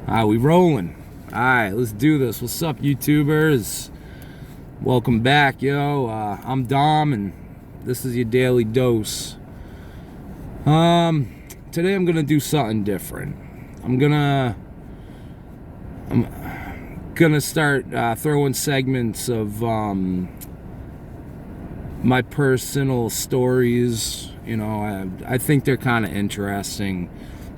We rolling. Alright, let's do this. What's up, YouTubers? Welcome back, yo. I'm Dom, and this is your daily dose. Today I'm gonna do something different. I'm gonna start throwing segments of my personal stories. You know, I think they're kind of interesting.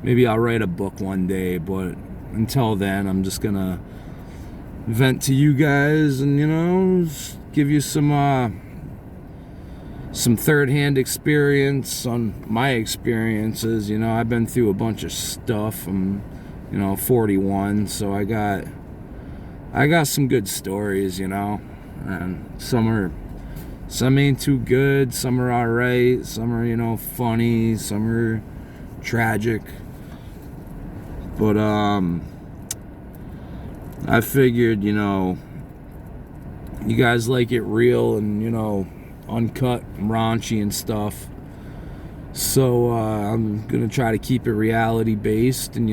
Maybe I'll write a book one day, but until then, I'm just gonna vent to you guys and, you know, give you some third-hand experience on my experiences. You know, I've been through a bunch of stuff. I'm, 41, so I got some good stories, and some ain't too good, some are alright, some are, funny, some are tragic. But I figured, you guys like it real and, uncut and raunchy and stuff. So I'm gonna try to keep it reality based and,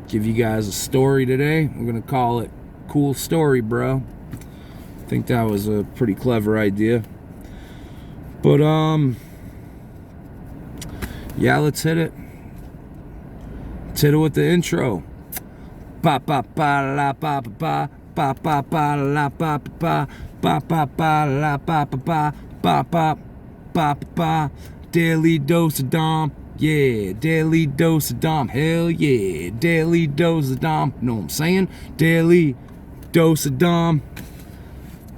give you guys a story today. We're gonna call it Cool Story, Bro. I think that was a pretty clever idea. But yeah, let's hit it. Let's hit it with the intro. Ba ba ba la ba ba ba ba ba la ba ba ba ba ba la ba ba ba ba ba ba. Daily dose of Dom, yeah. Daily dose of Dom, hell yeah. Daily dose of Dom, know what I'm saying? Daily dose of Dom.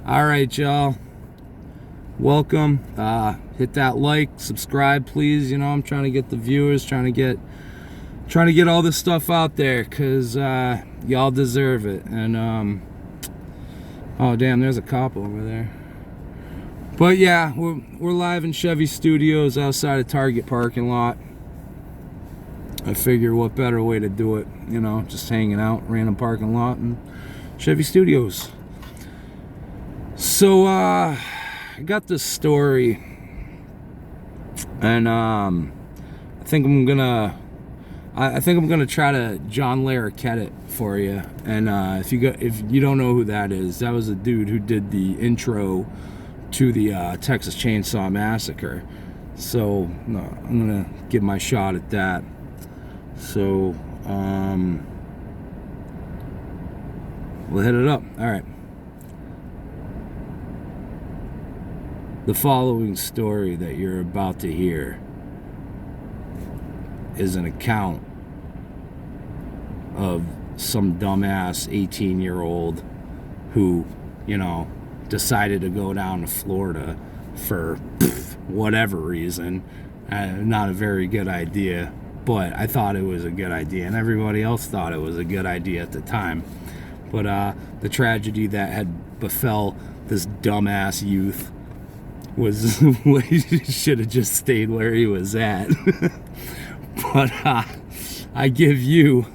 All right, y'all. Welcome. Hit that like, subscribe, please. I'm trying to get the viewers, trying to get all this stuff out there, because y'all deserve it. And oh damn, there's a cop over there. But yeah, we're live in Chevy Studios outside of Target parking lot. I figure what better way to do it, just hanging out, random parking lot and Chevy Studios. So I got this story, and I think I'm gonna try to John Larroquette it for you. And if you don't know who that is, that was a dude who did the intro to the Texas Chainsaw Massacre. So I'm gonna give my shot at that. So we'll hit it up. All right. The following story that you're about to hear is an account of some dumbass 18-year-old who, decided to go down to Florida for whatever reason. Not a very good idea, but I thought it was a good idea, and everybody else thought it was a good idea at the time. But the tragedy that had befell this dumbass youth was he should have just stayed where he was at. But I give you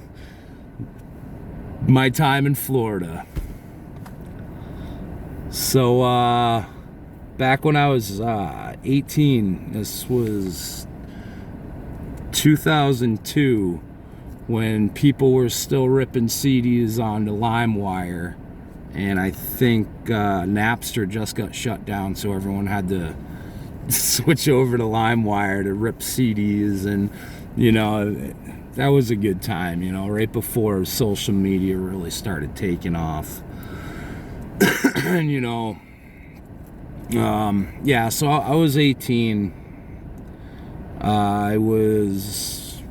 my time in Florida. So back when I was 18, this was 2002, when people were still ripping CDs onto LimeWire. And I think Napster just got shut down, so everyone had to switch over to LimeWire to rip CDs. And, that was a good time, right before social media really started taking off. And, yeah, so I was 18. I was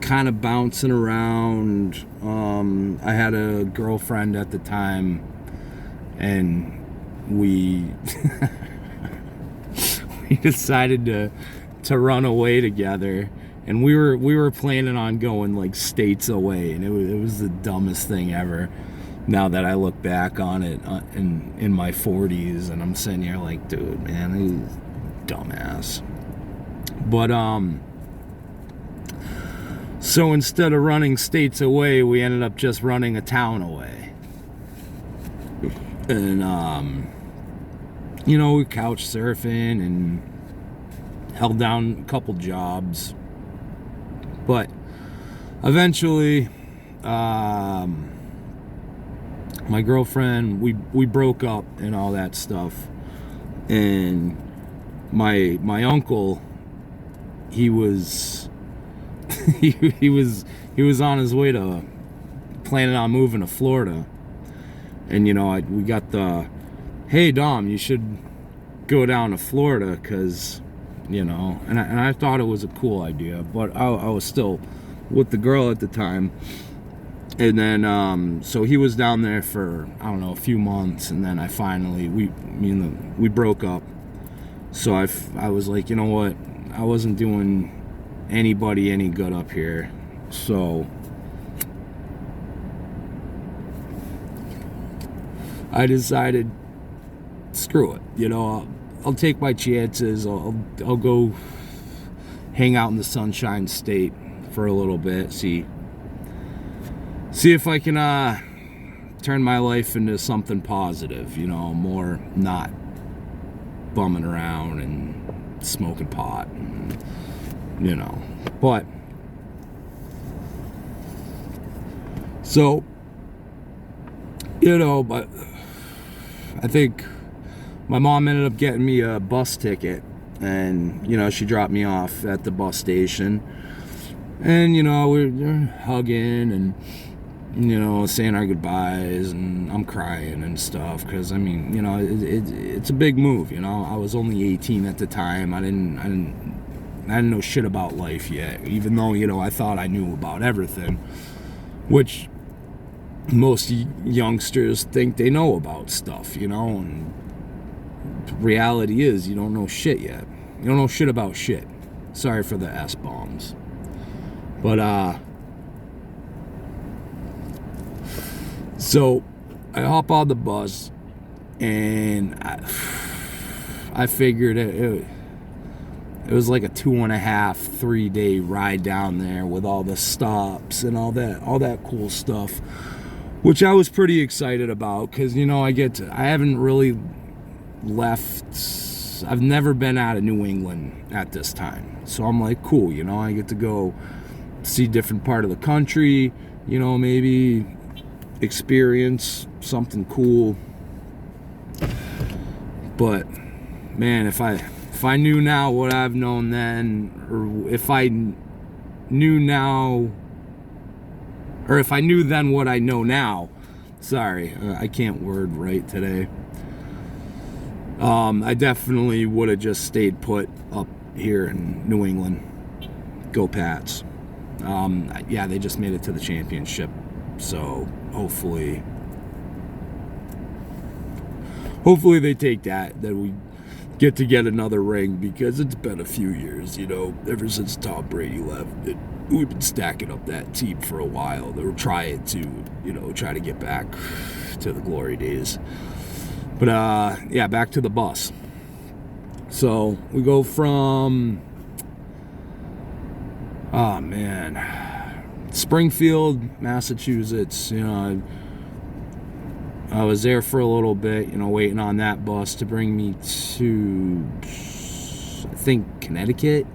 kind of bouncing around. I had a girlfriend at the time, and we we decided to run away together, and we were planning on going like states away, and it was the dumbest thing ever. Now that I look back on it in my 40s, and I'm sitting here like, dude, man, he's dumbass. But so instead of running states away, we ended up just running a town away. And we couch surfing and held down a couple jobs. But eventually my girlfriend, we broke up and all that stuff, and my uncle, he was he was on his way to planning on moving to Florida, and we got the, hey Dom, you should go down to Florida, because and I thought it was a cool idea, but I was still with the girl at the time. And then so he was down there for, I don't know, a few months, and then we broke up. So I was like, you know what, I wasn't doing anybody any good up here, so I decided, screw it, I'll take my chances. I'll go hang out in the Sunshine State for a little bit, see if I can turn my life into something positive, more not bumming around and smoking pot, and, but so, but I think my mom ended up getting me a bus ticket, and she dropped me off at the bus station, and we're hugging and saying our goodbyes, and I'm crying and stuff, because it's a big move. I was only 18 at the time. I didn't know shit about life yet, even though I thought I knew about everything, which most youngsters think they know about stuff, and reality is you don't know shit yet. You don't know shit about shit. Sorry for the S-bombs, but so I hop on the bus, and I figured it was like a 2.5-3 day ride down there, with all the stops and all that cool stuff, which I was pretty excited about, because I haven't really left. I've never been out of New England at this time, so I'm like, cool, I get to go see different part of the country, maybe experience something cool. But man, if I knew now what I've known then, or if I knew then what I know now, sorry, I can't word right today, I definitely would have just stayed put up here in New England. Go Pats. Yeah, they just made it to the championship, so hopefully they take that we get another ring, because it's been a few years, ever since Tom Brady left. We've been stacking up that team for a while. They were trying to get back to the glory days. But yeah, back to the bus. So we go from Springfield, Massachusetts. I was there for a little bit, waiting on that bus to bring me to, I think, Connecticut.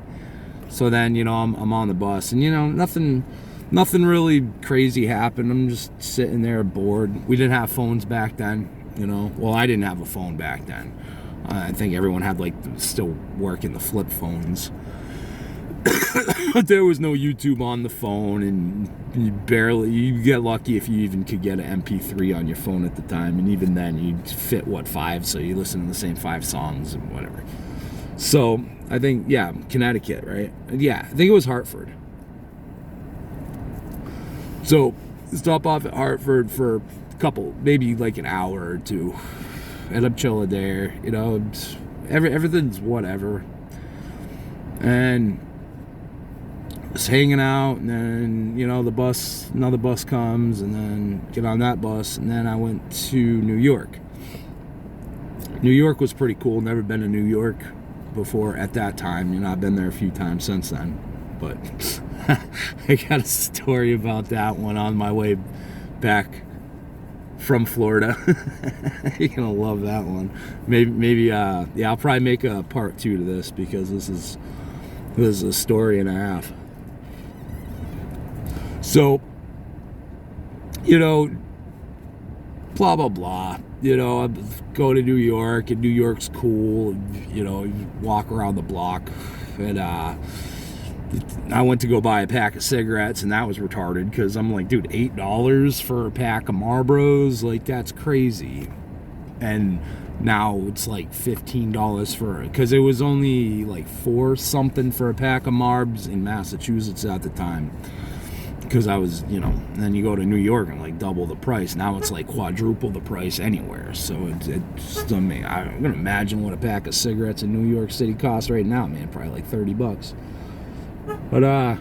So then, I'm on the bus, and nothing really crazy happened. I'm just sitting there bored. We didn't have phones back then, Well, I didn't have a phone back then. I think everyone had still working the flip phones. But there was no YouTube on the phone, and you get lucky if you even could get an MP3 on your phone at the time, and even then you'd fit 5, so you listen to the same 5 songs and whatever. So I think, yeah, Connecticut, right? Yeah, I think it was Hartford. So stop off at Hartford for a couple, maybe an hour or two, and I'm chilling there, everything's whatever, and just hanging out, and then another bus comes, and then get on that bus, and then I went to New York. New York was pretty cool. Never been to New York before at that time. I've been there a few times since then, but I got a story about that one on my way back from Florida. You're gonna love that one. Maybe yeah, I'll probably make a part 2 to this, because this is a story and a half. So you know, blah, blah, blah. You know, I go to New York, and New York's cool. And, you know, you walk around the block. And I went to go buy a pack of cigarettes, and that was retarded because I'm like, dude, $8 for a pack of Marlboros? Like, that's crazy. And now it's like $15 for it, because it was only like $4 something for a pack of Marbs in Massachusetts at the time. Because I was, you know, and then you go to New York and like double the price. Now it's like quadruple the price anywhere. So it's I mean, I'm gonna imagine what a pack of cigarettes in New York City costs right now, man. Probably like $30. But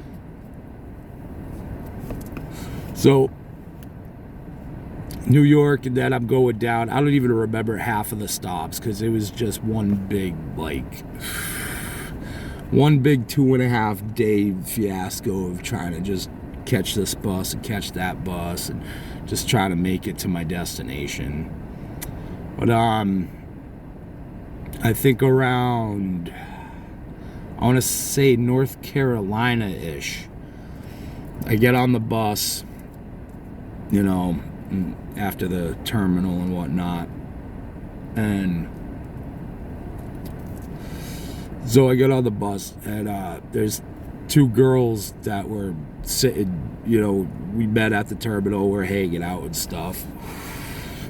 so New York, and then I'm going down. I don't even remember half of the stops because it was just one big 2.5 day fiasco of trying to just catch this bus and catch that bus and just try to make it to my destination. But I think around, I want to say North Carolina-ish, I get on the bus, you know, after the terminal and whatnot, and so I get on the bus, and there's two girls that were sitting, you know, we met at the terminal, we're hanging out and stuff,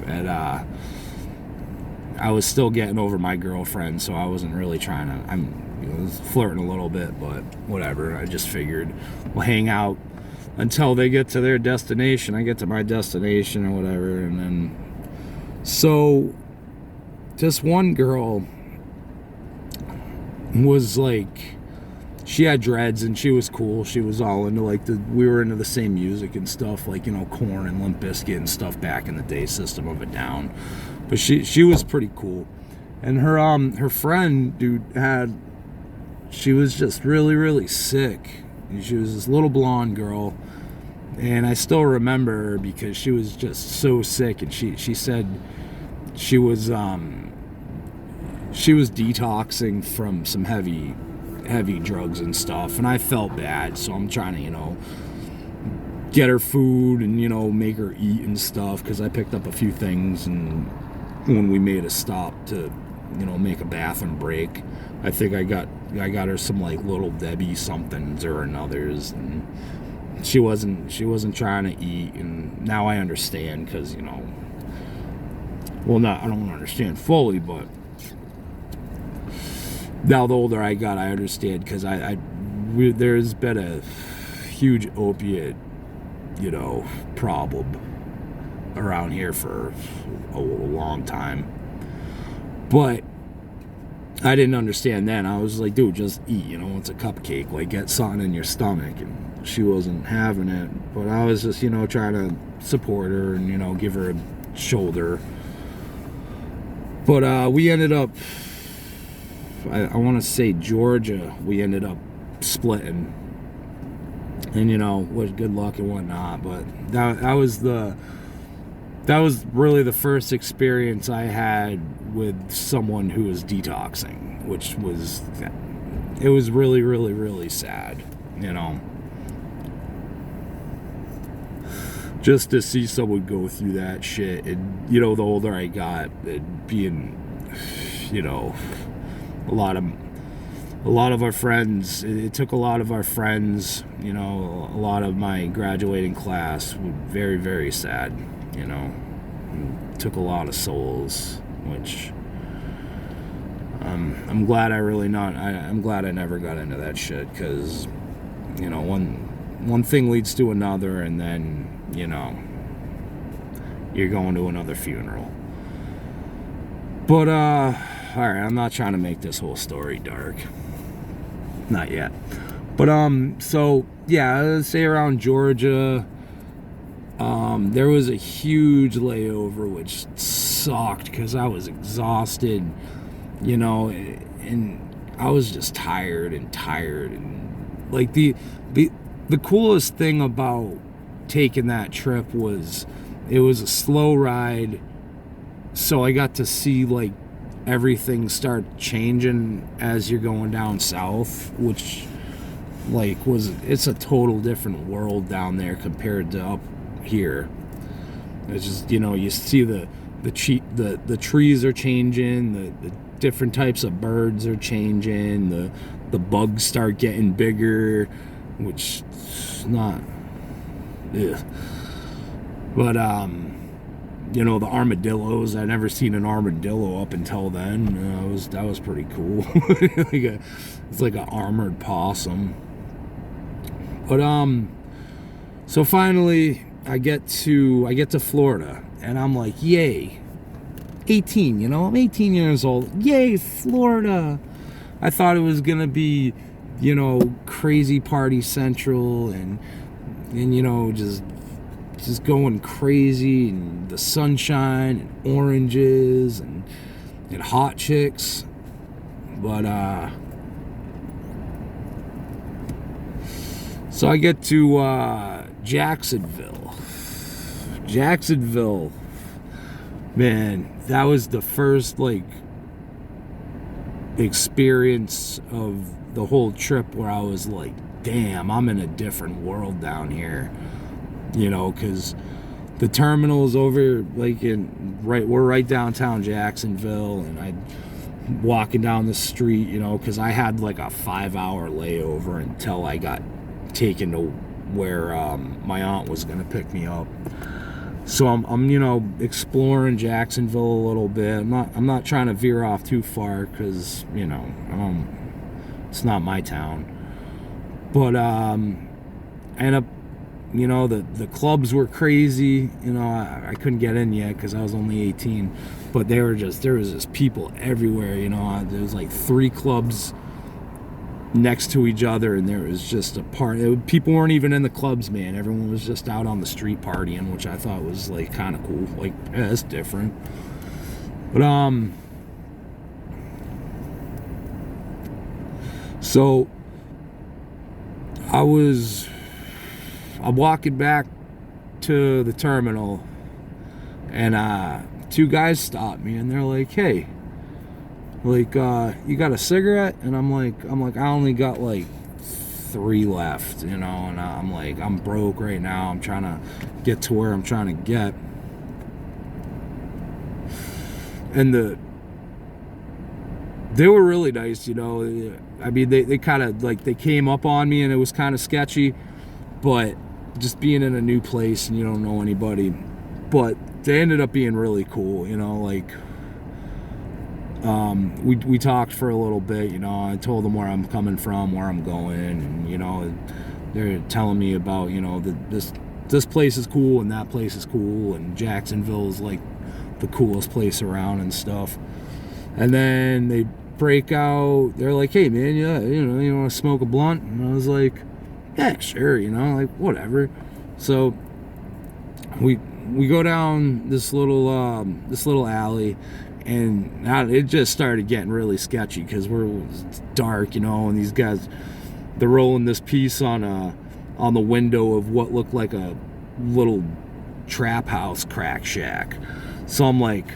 and I was still getting over my girlfriend, so I wasn't really trying to, I was flirting a little bit, but whatever. I just figured we'll hang out until they get to their destination. I get to my destination or whatever, and then so this one girl was like, she had dreads and she was cool. She was all into like we were into the same music and stuff, like, you know, Korn and Limp Bizkit and stuff back in the day, System of a Down. But she was pretty cool. And her friend, dude, she was just really, really sick. And she was this little blonde girl, and I still remember her because she was just so sick. And she said she was detoxing from some heavy drugs and stuff, and I felt bad, so I'm trying to, you know, get her food and, you know, make her eat and stuff, because I picked up a few things, and when we made a stop to, you know, make a bathroom break, I think I got her some like Little Debbie somethings or another's, and she wasn't trying to eat. And now I understand, because, you know, well, I don't understand fully, but now the older I got, I understand, because there's been a huge opiate, you know, problem around here for a long time. But I didn't understand then. I was like, dude, just eat, you know, it's a cupcake, like, get something in your stomach. And she wasn't having it, but I was just, you know, trying to support her and, you know, give her a shoulder. But we ended up, I want to say Georgia, we ended up splitting, and, you know, with good luck and whatnot. But that was really the first experience I had with someone who was detoxing, which was, it was really, really, really sad, you know, just to see someone go through that shit. And, you know, the older I got, it being, you know, a lot of our friends, it took a lot of our friends, you know, a lot of my graduating class, very, very sad, you know, it took a lot of souls, which I'm glad I'm glad I never got into that shit, because, you know, one thing leads to another, and then, you know, you're going to another funeral. But alright, I'm not trying to make this whole story dark. Not yet. But so yeah, let's say around Georgia, there was a huge layover, which sucked because I was exhausted, you know, and I was just tired, and like the coolest thing about taking that trip was it was a slow ride, so I got to see like everything start changing as you're going down south, which like it's a total different world down there compared to up here. It's just, you see the trees are changing, the different types of birds are changing, the bugs start getting bigger, which is not, yeah. But the armadillos, I never seen an armadillo up until then. That was pretty cool. It's like an armored possum. But so finally I get to Florida, and I'm like, yay, 18, I'm 18 years old. Yay, Florida. I thought it was gonna be, crazy party central, and just going crazy, and the sunshine and oranges and hot chicks. But so I get to Jacksonville, man, that was the first experience of the whole trip where I was like, damn, I'm in a different world down here. Because the terminal is over we're right downtown Jacksonville, and I'm walking down the street, because I had like a 5-hour layover until I got taken to where my aunt was gonna pick me up. So I'm exploring Jacksonville a little bit. I'm not trying to veer off too far, because it's not my town. But I end up, the clubs were crazy. I couldn't get in yet because I was only 18, but there was just people everywhere. There was like 3 clubs next to each other, and there was just a people weren't even in the clubs, man. Everyone was just out on the street partying, which I thought was like kind of cool. Like, yeah, that's different. But so I'm walking back to the terminal, and 2 guys stopped me, and they're like, hey, you got a cigarette? And I'm like, I only got like 3 left, and I'm like, I'm broke right now. I'm trying to get to where I'm trying to get. And they were really nice, I mean, they kind of they came up on me, and it was kind of sketchy, but just being in a new place and you don't know anybody, but they ended up being really cool. We talked for a little bit. I told them where I'm coming from, where I'm going, and they're telling me about this place is cool and that place is cool, and Jacksonville is like the coolest place around and stuff. And then they break out, they're like, hey man, yeah, you want to smoke a blunt? And I was like, yeah, sure, whatever. So we go down this little alley, and it just started getting really sketchy because it's dark, and these guys, they're rolling this piece on the window of what looked like a little trap house crack shack. So I'm like,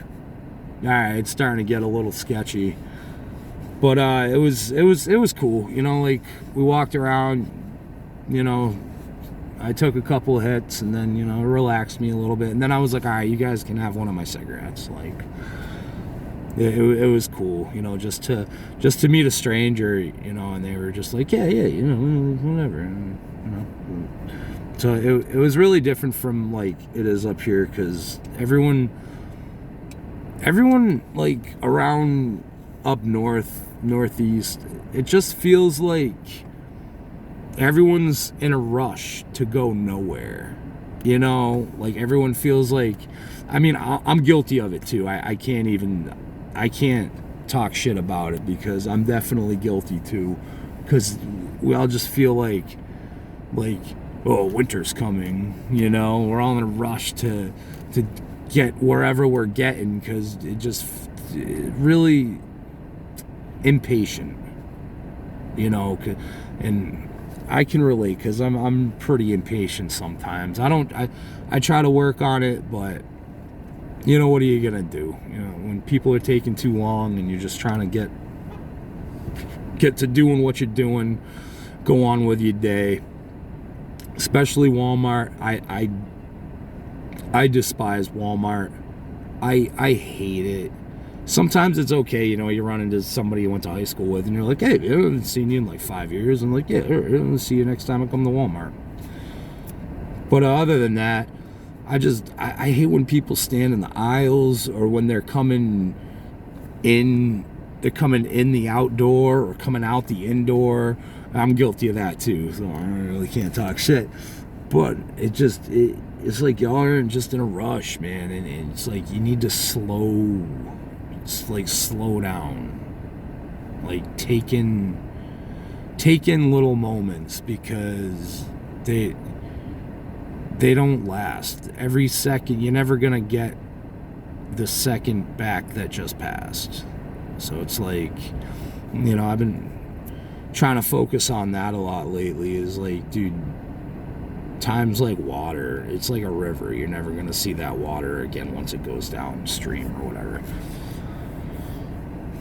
all right, it's starting to get a little sketchy. But it was cool, we walked around, I took a couple of hits, and then it relaxed me a little bit, and then I was like, all right, you guys can have one of my cigarettes. It was cool, just to meet a stranger, and they were just like, yeah, whatever, So it was really different from it is up here, because everyone around up northeast, it just feels like everyone's in a rush to go nowhere. Everyone feels like, I mean, I'm guilty of it too. I can't talk shit about it, because I'm definitely guilty too, because we all just feel like oh, winter's coming, we're all in a rush to get wherever we're getting, because it really impatient, and I can relate, because I'm pretty impatient sometimes. I try to work on it, but what are you gonna do? When people are taking too long and you're just trying to get to doing what you're doing, go on with your day. Especially Walmart. I despise Walmart. I hate it. Sometimes it's okay, you know, you run into somebody you went to high school with and you're like, hey, I haven't seen you in like 5 years. I'm like, yeah, I'll see you next time I come to Walmart. But other than that, I hate when people stand in the aisles, or when they're coming in the outdoor or coming out the indoor. I'm guilty of that too, so I really can't talk shit. But it's like y'all are just in a rush, man, and it's like you need to slow down, like taking little moments, because they don't last. Every second, you're never gonna get the second back that just passed. So it's like, you know, I've been trying to focus on that a lot lately. Is like, dude, time's like water. It's like a river. You're never gonna see that water again once it goes downstream or whatever.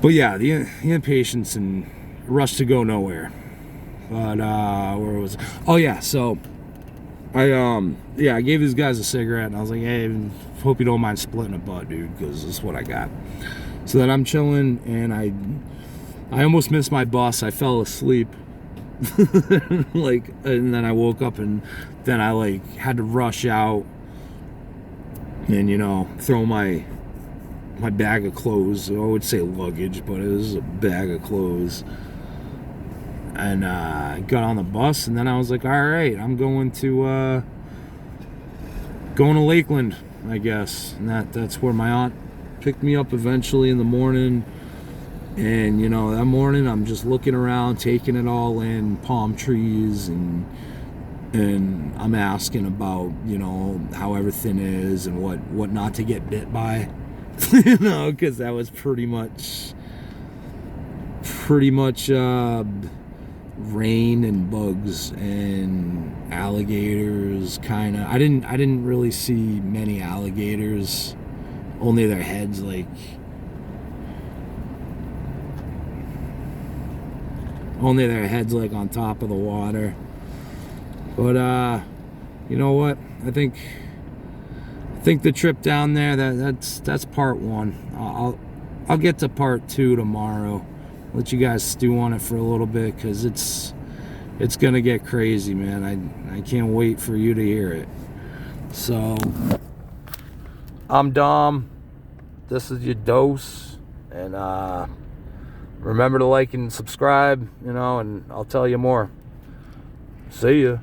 But yeah, the impatience and rush to go nowhere. But where was it? Oh yeah, so I gave these guys a cigarette, and I was like, hey, hope you don't mind splitting a butt, dude, because this is what I got. So then I'm chilling, and I almost missed my bus. I fell asleep. Like, and then I woke up, and then I like had to rush out and, you know, throw my bag of clothes. I would say luggage, but it was a bag of clothes. And got on the bus, and then I was like, all right, I'm going to Lakeland, I guess. And that's where my aunt picked me up eventually in the morning. And, you know, that morning I'm just looking around, taking it all in, palm trees, and I'm asking about, you know, how everything is and what not to get bit by. You know, because that was pretty much rain and bugs and alligators, kind of. I didn't really see many alligators, only their heads like on top of the water. But you know what, I think the trip down there, that's part one. I'll get to part two tomorrow. Let you guys stew on it for a little bit, because it's gonna get crazy, man. I can't wait for you to hear it. So I'm Dom. This is your dose, and remember to like and subscribe, you know, and I'll tell you more. See ya.